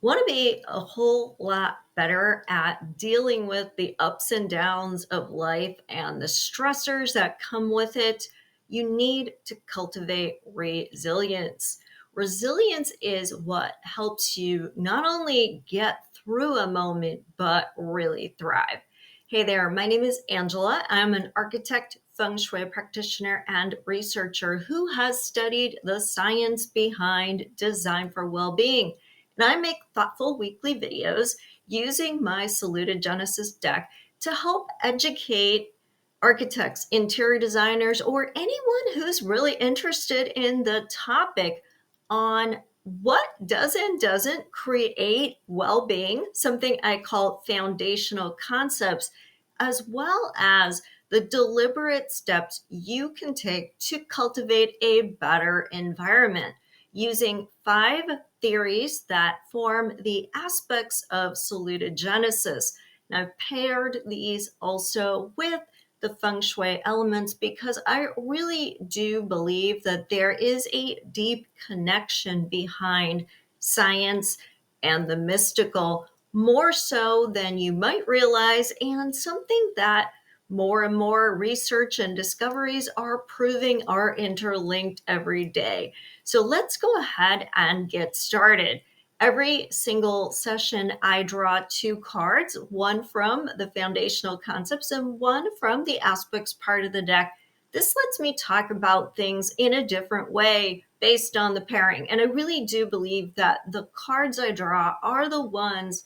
Want to be a whole lot better at dealing with the ups and downs of life and the stressors that come with it, you need to cultivate resilience. Resilience is what helps you not only get through a moment, but really thrive. Hey there, my name is Angela. I'm an architect, feng shui practitioner, and researcher who has studied the science behind design for well being. And I make thoughtful weekly videos using my Saluted Genesis deck to help educate architects, interior designers, or anyone who's really interested in the topic on what does and doesn't create well being, something I call foundational concepts, as well as the deliberate steps you can take to cultivate a better environment using 5 theories that form the aspects of saluted Genesis. And I've paired these also with the feng shui elements because I really do believe that there is a deep connection behind science and the mystical, more so than you might realize, and something that more and more research and discoveries are proving are interlinked every day. So let's go ahead and get started. Every single session, I draw 2 cards, one from the foundational concepts and one from the aspects part of the deck. This lets me talk about things in a different way based on the pairing. And I really do believe that the cards I draw are the ones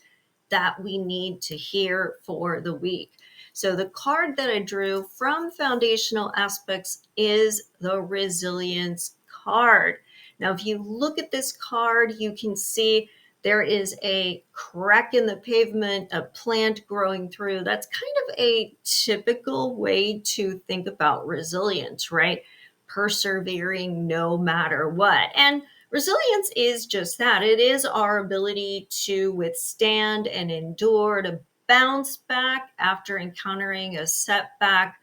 that we need to hear for the week. So the card that I drew from foundational aspects is the resilience card. Now, if you look at this card, you can see there is a crack in the pavement, a plant growing through. That's kind of a typical way to think about resilience, right? Persevering no matter what. And resilience is just that. It is our ability to withstand and endure, to bounce back after encountering a setback.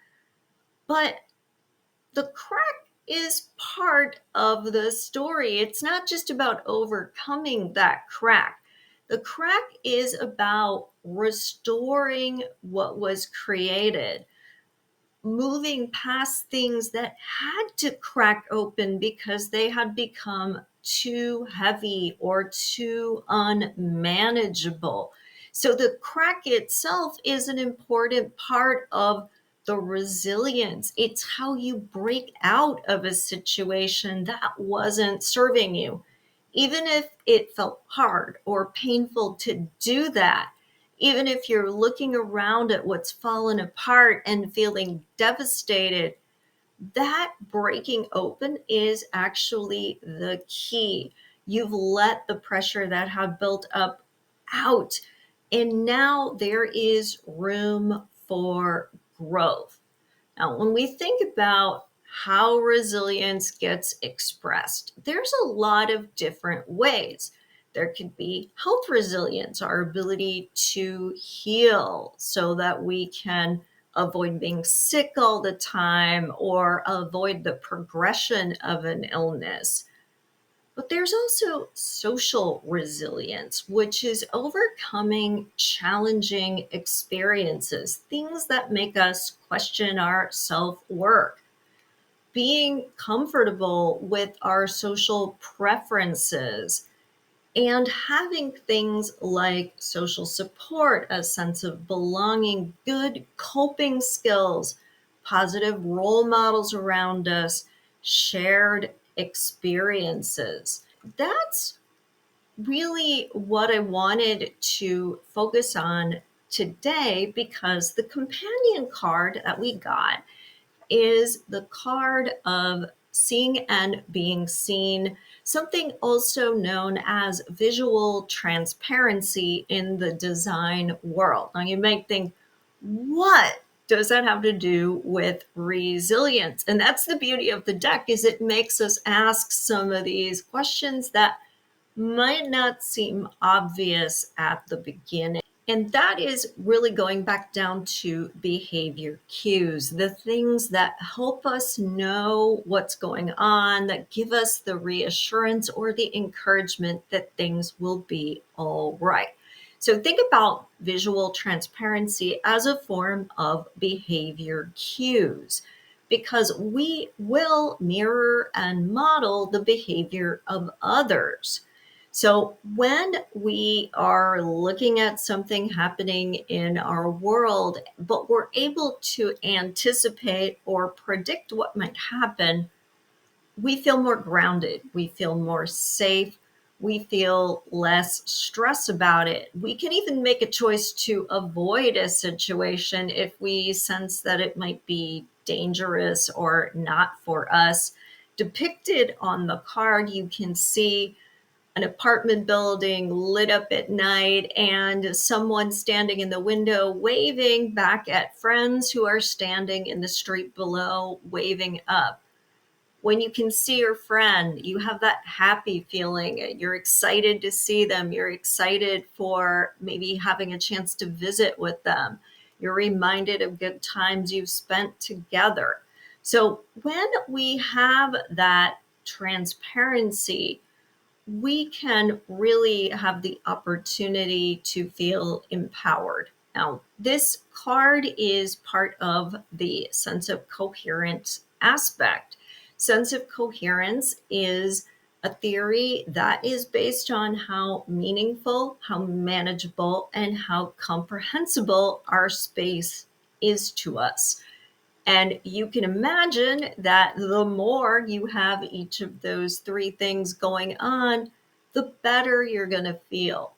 But the crack is part of the story. It's not just about overcoming that crack. The crack is about restoring what was created, moving past things that had to crack open because they had become too heavy or too unmanageable. So the crack itself is an important part of the resilience. It's how you break out of a situation that wasn't serving you. Even if it felt hard or painful to do that, even if you're looking around at what's fallen apart and feeling devastated, that breaking open is actually the key. You've let the pressure that had built up out, and now there is room for growth. Now, when we think about how resilience gets expressed, there's a lot of different ways. There could be health resilience, our ability to heal so that we can avoid being sick all the time or avoid the progression of an illness. But there's also social resilience, which is overcoming challenging experiences, things that make us question our self worth, being comfortable with our social preferences, and having things like social support, a sense of belonging, good coping skills, positive role models around us, shared experiences. That's really what I wanted to focus on today because the companion card that we got is the card of seeing and being seen, something also known as visual transparency in the design world. Now, you might think, what does that have to do with resilience? And that's the beauty of the deck, is it makes us ask some of these questions that might not seem obvious at the beginning. And that is really going back down to behavior cues, the things that help us know what's going on, that give us the reassurance or the encouragement that things will be all right. So think about visual transparency as a form of behavior cues because we will mirror and model the behavior of others. So, when we are looking at something happening in our world, but we're able to anticipate or predict what might happen, we feel more grounded, we feel more safe, we feel less stress about it. We can even make a choice to avoid a situation if we sense that it might be dangerous or not for us. Depicted on the card, you can see an apartment building lit up at night and someone standing in the window waving back at friends who are standing in the street below waving up. When you can see your friend, you have that happy feeling. You're excited to see them. You're excited for maybe having a chance to visit with them. You're reminded of good times you've spent together. So when we have that transparency, we can really have the opportunity to feel empowered. Now, this card is part of the sense of coherence aspect. Sense of coherence is a theory that is based on how meaningful, how manageable, and how comprehensible our space is to us. And you can imagine that the more you have each of those three things going on, the better you're going to feel.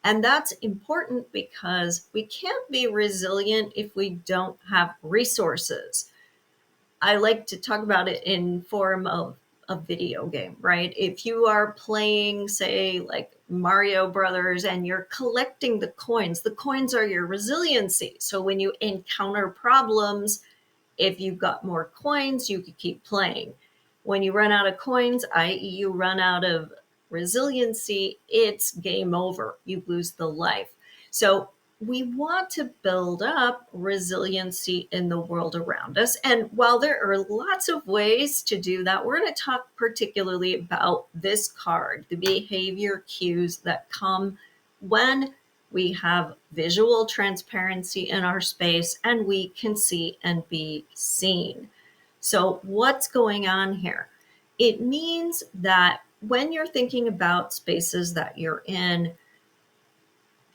And that's important because we can't be resilient if we don't have resources. I like to talk about it in form of a video game, right? If you are playing, say, like Mario Brothers and you're collecting the coins are your resiliency. So when you encounter problems, if you've got more coins, you could keep playing. When you run out of coins, i.e., you run out of resiliency, it's game over. You lose the life. So we want to build up resiliency in the world around us. And while there are lots of ways to do that, we're going to talk particularly about this card, the behavior cues that come when we have visual transparency in our space and we can see and be seen. So, what's going on here? It means that when you're thinking about spaces that you're in,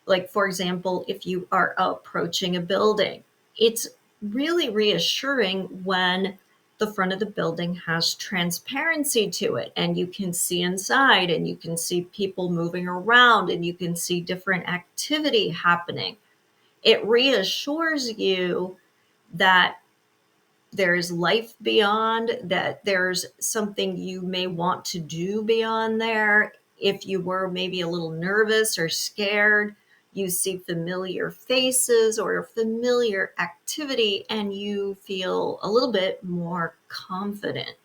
like for example, if you are approaching a building, it's really reassuring when the front of the building has transparency to it and you can see inside and you can see people moving around and you can see different activity happening. It reassures you that there's life beyond, that there's something you may want to do beyond there. If you were maybe a little nervous or scared, you see familiar faces or familiar activity and you feel a little bit more confident.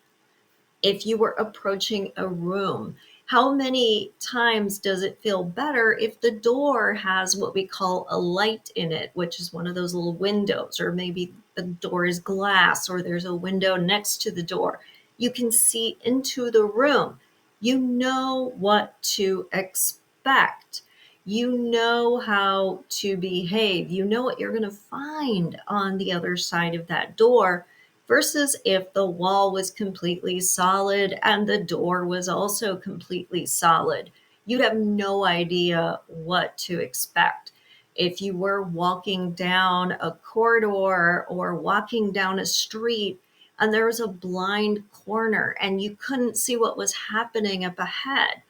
If you were approaching a room, how many times does it feel better if the door has what we call a light in it, which is one of those little windows, or maybe the door is glass, or there's a window next to the door? You can see into the room. You know what to expect. You know how to behave. You know what you're going to find on the other side of that door versus if the wall was completely solid and the door was also completely solid. You'd have no idea what to expect. If you were walking down a corridor or walking down a street and there was a blind corner and you couldn't see what was happening up ahead,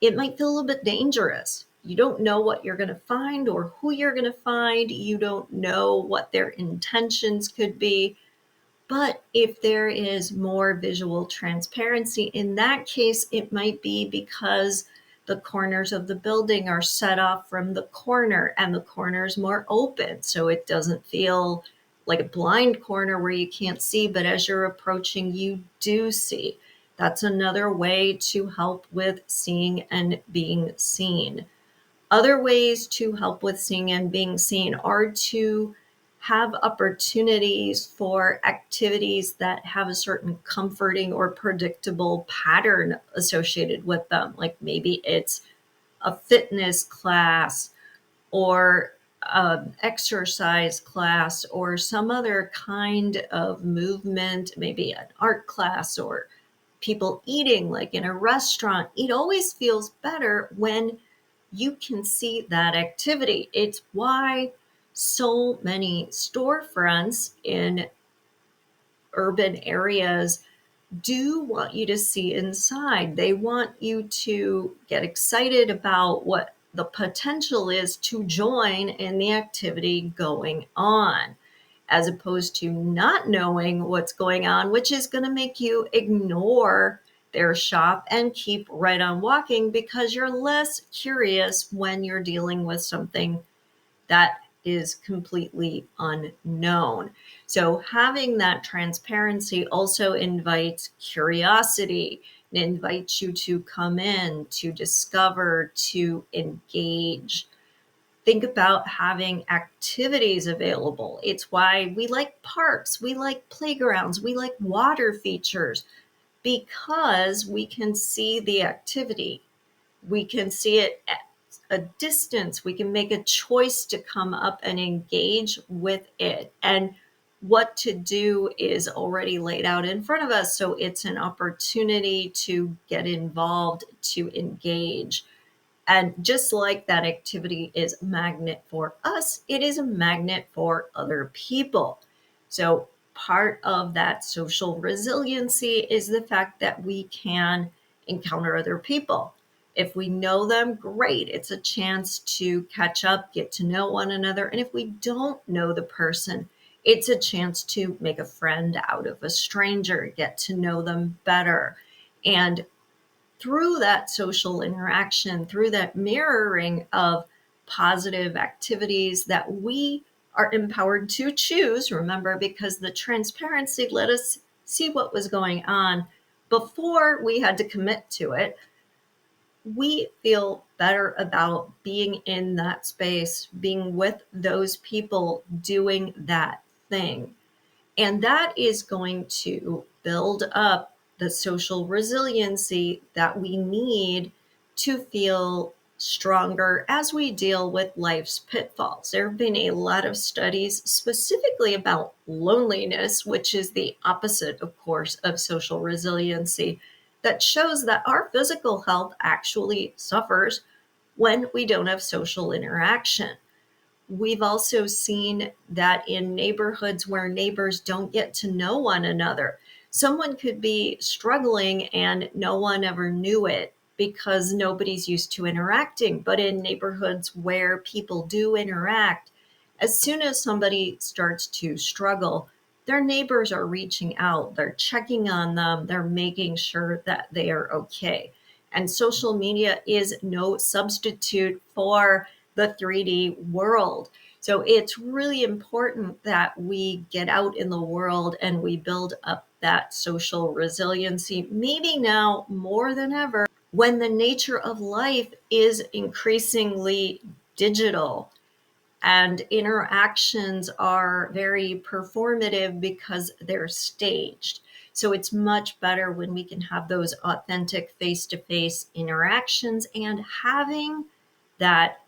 it might feel a little bit dangerous. You don't know what you're going to find or who you're going to find. You don't know what their intentions could be. But if there is more visual transparency, in that case, it might be because the corners of the building are set off from the corner and the corner is more open. So it doesn't feel like a blind corner where you can't see, but as you're approaching, you do see. That's another way to help with seeing and being seen. Other ways to help with seeing and being seen are to have opportunities for activities that have a certain comforting or predictable pattern associated with them. Like maybe it's a fitness class or exercise class or some other kind of movement, maybe an art class or people eating like in a restaurant. It always feels better when you can see that activity. It's why so many storefronts in urban areas do want you to see inside. They want you to get excited about what the potential is to join in the activity going on, as opposed to not knowing what's going on, which is going to make you ignore their shop and keep right on walking because you're less curious when you're dealing with something that is completely unknown. So, having that transparency also invites curiosity. It invites you to come in, to discover, to engage. Think about having activities available. It's why we like parks, we like playgrounds, we like water features because we can see the activity, we can see it at a distance. We can make a choice to come up and engage with it. And what to do is already laid out in front of us. So it's an opportunity to get involved, to engage. And just like that activity is a magnet for us, it is a magnet for other people. So part of that social resiliency is the fact that we can encounter other people. If we know them, great. It's a chance to catch up, get to know one another. And if we don't know the person, it's a chance to make a friend out of a stranger, get to know them better. And through that social interaction, through that mirroring of positive activities that we are empowered to choose, remember, because the transparency let us see what was going on before we had to commit to it, we feel better about being in that space, being with those people doing that thing. And that is going to build up the social resiliency that we need to feel stronger as we deal with life's pitfalls. There have been a lot of studies specifically about loneliness, which is the opposite, of course, of social resiliency, that shows that our physical health actually suffers when we don't have social interaction. We've also seen that in neighborhoods where neighbors don't get to know one another, someone could be struggling and no one ever knew it because nobody's used to interacting. But in neighborhoods where people do interact, as soon as somebody starts to struggle, their neighbors are reaching out, they're checking on them, they're making sure that they are okay. And social media is no substitute for the 3D world. So it's really important that we get out in the world and we build up that social resiliency, maybe now more than ever, when the nature of life is increasingly digital and interactions are very performative because they're staged. So it's much better when we can have those authentic face to face interactions, and having that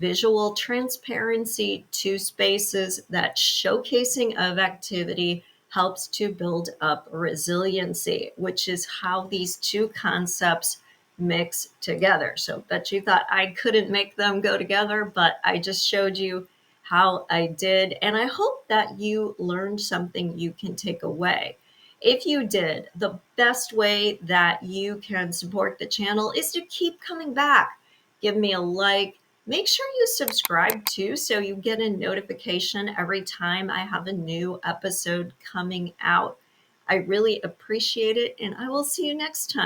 visual transparency to spaces, that showcasing of activity helps to build up resiliency, which is how these two concepts mix together. So bet you thought I couldn't make them go together, but I just showed you how I did. And I hope that you learned something you can take away. If you did, the best way that you can support the channel is to keep coming back. Give me a like. Make sure you subscribe too, so you get a notification every time I have a new episode coming out. I really appreciate it, and I will see you next time.